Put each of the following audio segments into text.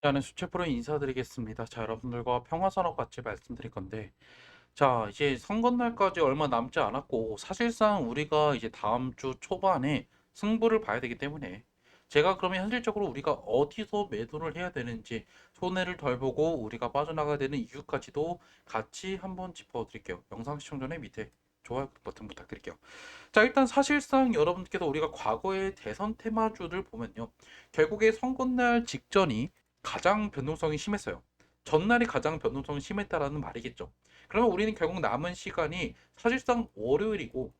저는 수채프로 인사드리겠습니다. 자, 여러분들과 평화선언 같이 말씀드릴 건데, 자, 이제 선거날까지 얼마 남지 않았고, 사실상 우리가 이제 다음 주 초반에 승부를 봐야 되기 때문에, 제가 그러면 현실적으로 우리가 어디서 매도를 해야 되는지, 손해를 덜 보고 우리가 빠져나가야 되는 이유까지도 같이 한번 짚어드릴게요. 영상 시청 전에 밑에 좋아요 버튼 부탁드릴게요. 자, 일단 사실상 여러분께서 우리가 과거의 대선 테마주를 보면요. 결국에 선거날 직전이 가장 변동성이 심했어요. 전날이 가장 변동성이 심했다라는 말이겠죠. 그러면 우리는 결국 남은 시간이 사실상 월요일이고,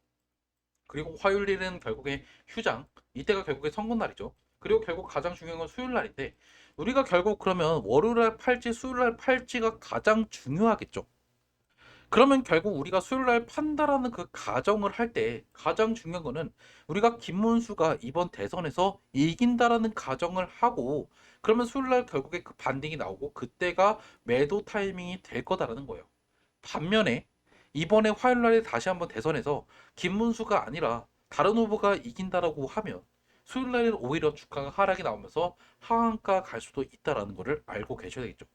그리고 화요일은 결국에 휴장, 이때가 결국에 선거날이죠. 그리고 결국 가장 중요한 건 수요일 날인데, 우리가 결국 그러면 월요일 날 팔지, 수요일 날 팔지가 가장 중요하겠죠. 그러면 결국 우리가 수요일 날 판다라는 그 가정을 할 때 가장 중요한 거는 우리가 김문수가 이번 대선에서 이긴다라는 가정을 하고, 그러면 수요일 날 결국에 그 반등이 나오고 그때가 매도 타이밍이 될 거다라는 거예요. 반면에 이번에 화요일 날에 다시 한번 대선에서 김문수가 아니라 다른 후보가 이긴다라고 하면 수요일 날에는 오히려 주가가 하락이 나오면서 하한가 갈 수도 있다라는 거를 알고 계셔야 되겠죠.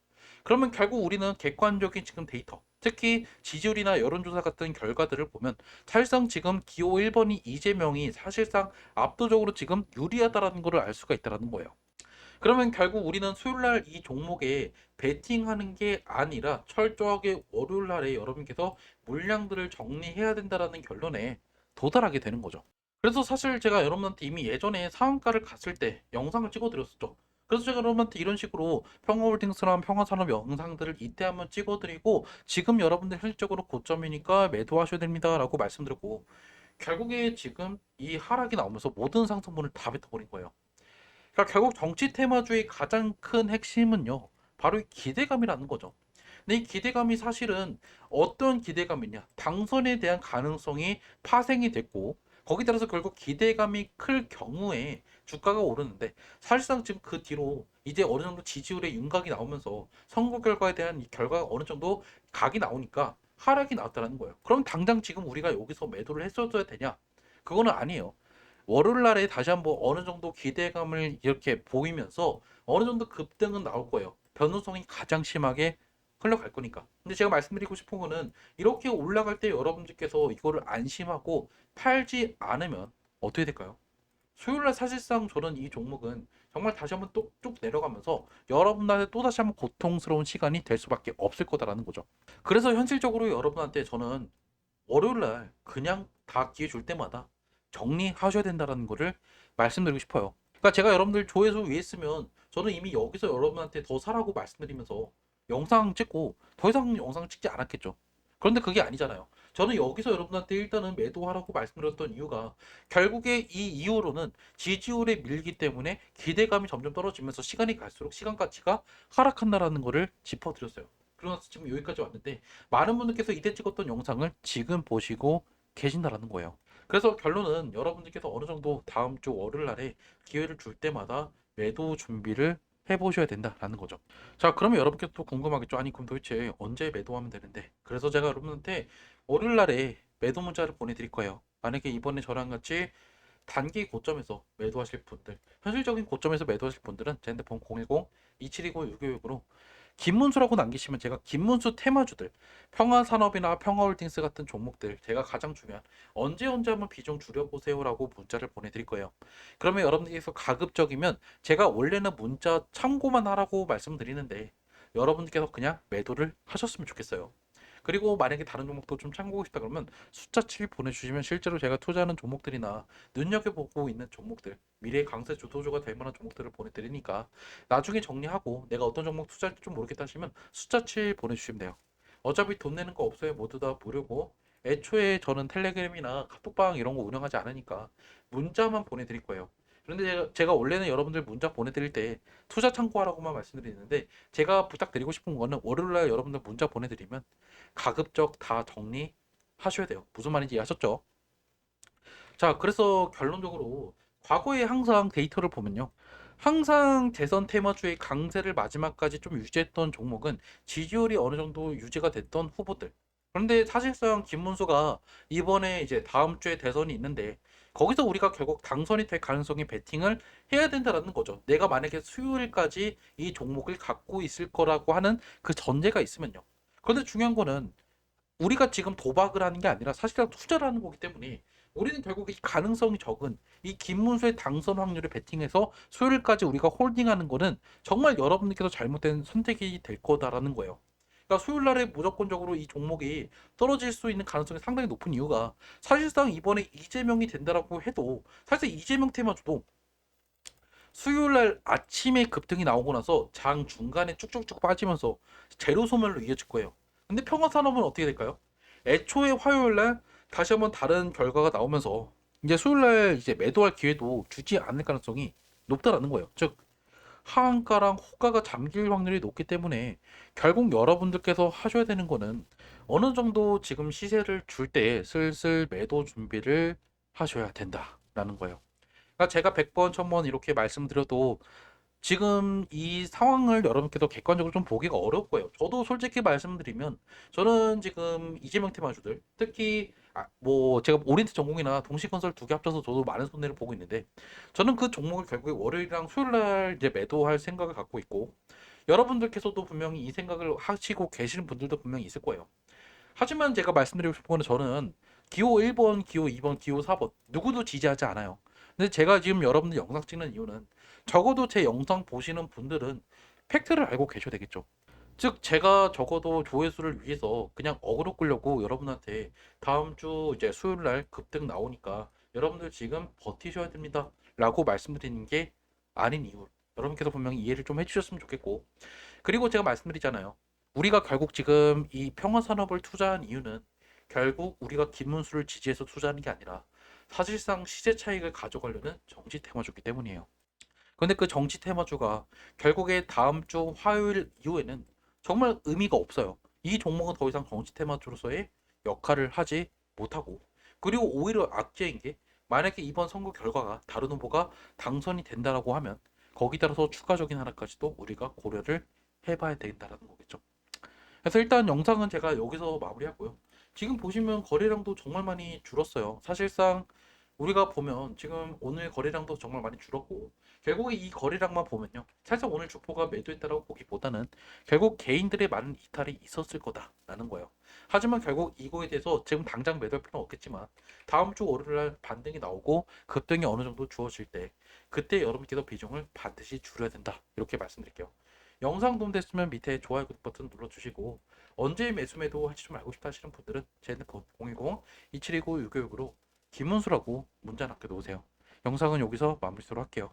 그러면 결국 우리는 객관적인 지금 데이터, 특히 지지율이나 여론조사 같은 결과들을 보면 사실상 지금 기호 1번이 이재명이 사실상 압도적으로 지금 유리하다라는 것을 알 수가 있다는 거예요. 그러면 결국 우리는 수요일 날 이 종목에 베팅하는 게 아니라 철저하게 월요일 날에 여러분께서 물량들을 정리해야 된다라는 결론에 도달하게 되는 거죠. 그래서 사실 제가 여러분한테 이미 예전에 상한가를 갔을 때 영상을 찍어 드렸었죠. 그래서 제가 여러분한테 이런 식으로 평화홀딩스랑 평화산업 영상들을 이때 한번 찍어 드리고, 지금 여러분들 현실적으로 고점이니까 매도하셔야 됩니다라고 말씀드렸고, 결국에 지금 이 하락이 나오면서 모든 상승분을 다 뱉어버린 거예요. 그러니까 결국 정치 테마주의 가장 큰 핵심은요, 바로 이 기대감이라는 거죠. 근데 이 기대감이 사실은 어떤 기대감이냐? 당선에 대한 가능성이 파생이 됐고, 거기에 따라서 결국 기대감이 클 경우에 주가가 오르는데, 사실상 지금 그 뒤로 이제 어느 정도 지지율의 윤곽이 나오면서 선거 결과에 대한 이 결과가 어느 정도 각이 나오니까 하락이 나왔다는 거예요. 그럼 당장 지금 우리가 여기서 매도를 했어야 되냐? 그거는 아니에요. 월요일 날에 다시 한번 어느 정도 기대감을 이렇게 보이면서 어느 정도 급등은 나올 거예요. 변동성이 가장 심하게 흘러갈 거니까. 근데 제가 말씀드리고 싶은 거는, 이렇게 올라갈 때 여러분들께서 이거를 안심하고 팔지 않으면 어떻게 될까요? 수요일 날 사실상 저는 이 종목은 정말 다시 한번 뚝뚝 내려가면서 여러분한테 또다시 한번 고통스러운 시간이 될 수밖에 없을 거다라는 거죠. 그래서 현실적으로 여러분한테 저는 월요일 날 그냥 다 기회 줄 때마다 정리하셔야 된다는 거를 말씀드리고 싶어요. 그러니까 제가 여러분들 조회수 위에 있으면 저는 이미 여기서 여러분한테 더 사라고 말씀드리면서 영상 찍고 더 이상 영상 찍지 않았겠죠. 그런데 그게 아니잖아요. 저는 여기서 여러분한테 일단은 매도하라고 말씀드렸던 이유가, 결국에 이 이후로는 지지율에 밀기 때문에 기대감이 점점 떨어지면서 시간이 갈수록 시간 가치가 하락한다라는 거를 짚어드렸어요. 그러면서 지금 여기까지 왔는데, 많은 분들께서 이때 찍었던 영상을 지금 보시고 계신다라는 거예요. 그래서 결론은 여러분들께서 어느 정도 다음 주 월요일 날에 기회를 줄 때마다 매도 준비를 해보셔야 된다라는 거죠. 자, 그러면 여러분께서 또 궁금하겠죠. 아니, 그럼 도대체 언제 매도하면 되는데? 그래서 제가 여러분한테 월요일 날에 매도 문자를 보내드릴 거예요. 만약에 이번에 저랑 같이 단기 고점에서 매도하실 분들, 현실적인 고점에서 매도하실 분들은 제 핸드폰 010-2729-656으로 김문수라고 남기시면 제가 김문수 테마주들, 평화산업이나 평화홀딩스 같은 종목들, 제가 가장 중요한 언제 언제 한번 비중 줄여보세요라고 문자를 보내드릴 거예요. 그러면 여러분들께서 가급적이면 제가 원래는 문자 참고만 하라고 말씀드리는데, 여러분들께서 그냥 매도를 하셨으면 좋겠어요. 그리고 만약에 다른 종목도 좀 참고하고 싶다 그러면 숫자 7 보내주시면 실제로 제가 투자하는 종목들이나 눈여겨보고 있는 종목들, 미래 강세 주도주가 될 만한 종목들을 보내드리니까 나중에 정리하고 내가 어떤 종목 투자할지 좀 모르겠다 하시면 숫자 7 보내주시면 돼요. 어차피 돈 내는 거 없어요. 모두 다 무료고, 애초에 저는 텔레그램이나 카톡방 이런 거 운영하지 않으니까 문자만 보내드릴 거예요. 그런데 제가 원래는 여러분들 문자 보내드릴 때 투자 참고하라고만 말씀드리는데, 제가 부탁드리고 싶은 거는 월요일날 여러분들 문자 보내드리면 가급적 다 정리하셔야 돼요. 무슨 말인지 이해하셨죠? 자, 그래서 결론적으로 과거에 항상 데이터를 보면요. 항상 대선 테마주의 강세를 마지막까지 좀 유지했던 종목은 지지율이 어느 정도 유지가 됐던 후보들. 그런데 사실상 김문수가 이번에 이제 다음 주에 대선이 있는데, 거기서 우리가 결국 당선이 될 가능성에 베팅을 해야 된다라는 거죠. 내가 만약에 수요일까지 이 종목을 갖고 있을 거라고 하는 그 전제가 있으면요. 그런데 중요한 거는 우리가 지금 도박을 하는 게 아니라 사실상 투자를 하는 거기 때문에 우리는 결국 이 가능성이 적은 이 김문수의 당선 확률을 베팅해서 수요일까지 우리가 홀딩하는 거는 정말 여러분들께서 잘못된 선택이 될 거다라는 거예요. 그러니까 수요일 날에 무조건적으로 이 종목이 떨어질 수 있는 가능성이 상당히 높은 이유가 사실상 이번에 이재명이 된다라고 해도 사실 이재명 테마주도 수요일 날 아침에 급등이 나오고 나서 장 중간에 쭉쭉쭉 빠지면서 제로 소멸로 이어질 거예요. 근데 평화산업은 어떻게 될까요? 애초에 화요일 날 다시 한번 다른 결과가 나오면서 이제 수요일 날 이제 매도할 기회도 주지 않을 가능성이 높다라는 거예요. 즉 하한가랑 호가가 잠길 확률이 높기 때문에 결국 여러분들께서 하셔야 되는 거는 어느 정도 지금 시세를 줄 때 슬슬 매도 준비를 하셔야 된다라는 거예요. 그러니까 제가 100번, 1000번 이렇게 말씀드려도 지금 이 상황을 여러분께서 객관적으로 좀 보기가 어려울 거예요. 저도 솔직히 말씀드리면 저는 지금 이재명 테마주들 특히 뭐 제가 오리엔트 전공이나 동시건설 두 개 합쳐서 저도 많은 손해를 보고 있는데 저는 그 종목을 결국에 월요일이랑 수요일 날 이제 매도할 생각을 갖고 있고 여러분들께서도 분명히 이 생각을 하시고 계시는 분들도 분명히 있을 거예요. 하지만 제가 말씀드리고 싶은 거는 저는 기호 1번, 기호 2번, 기호 4번 누구도 지지하지 않아요. 근데 제가 지금 여러분들 영상 찍는 이유는 적어도 제 영상 보시는 분들은 팩트를 알고 계셔야 되겠죠. 즉 제가 적어도 조회수를 위해서 그냥 어그로 끌려고 여러분한테 다음 주 이제 수요일 날 급등 나오니까 여러분들 지금 버티셔야 됩니다. 라고 말씀드리는 게 아닌 이유. 여러분께서 분명히 이해를 좀 해주셨으면 좋겠고 그리고 제가 말씀드리잖아요. 우리가 결국 지금 이 평화산업을 투자한 이유는 결국 우리가 김문수를 지지해서 투자하는 게 아니라 사실상 시세 차익을 가져가려는 정치 테마주기 때문이에요. 근데 그 정치 테마주가 결국에 다음 주 화요일 이후에는 정말 의미가 없어요. 이 종목은 더 이상 정치 테마주로서의 역할을 하지 못하고 그리고 오히려 악재인 게 만약에 이번 선거 결과가 다른 후보가 당선이 된다라고 하면 거기 따라서 추가적인 하나까지도 우리가 고려를 해봐야 된다라는 거겠죠. 그래서 일단 영상은 제가 여기서 마무리하고요. 지금 보시면 거래량도 정말 많이 줄었어요. 사실상 우리가 보면 지금 오늘 거래량도 정말 많이 줄었고 결국에 이 거래량만 보면요. 살짝 오늘 주포가 매도했다라고 보기보다는 결국 개인들의 많은 이탈이 있었을 거다라는 거예요. 하지만 결국 이거에 대해서 지금 당장 매도할 필요는 없겠지만 다음 주 월요일날 반등이 나오고 급등이 어느 정도 주어질 때 그때 여러분께서 비중을 반드시 줄여야 된다. 이렇게 말씀드릴게요. 영상 도움됐으면 밑에 좋아요 구독 버튼 눌러주시고 언제 매수 매도 할지 좀 알고 싶다 하시는 분들은 제 핸드폰 010-2729-6565로 김문수라고 문자 남겨놓으세요. 영상은 여기서 마무리 하도록 할게요.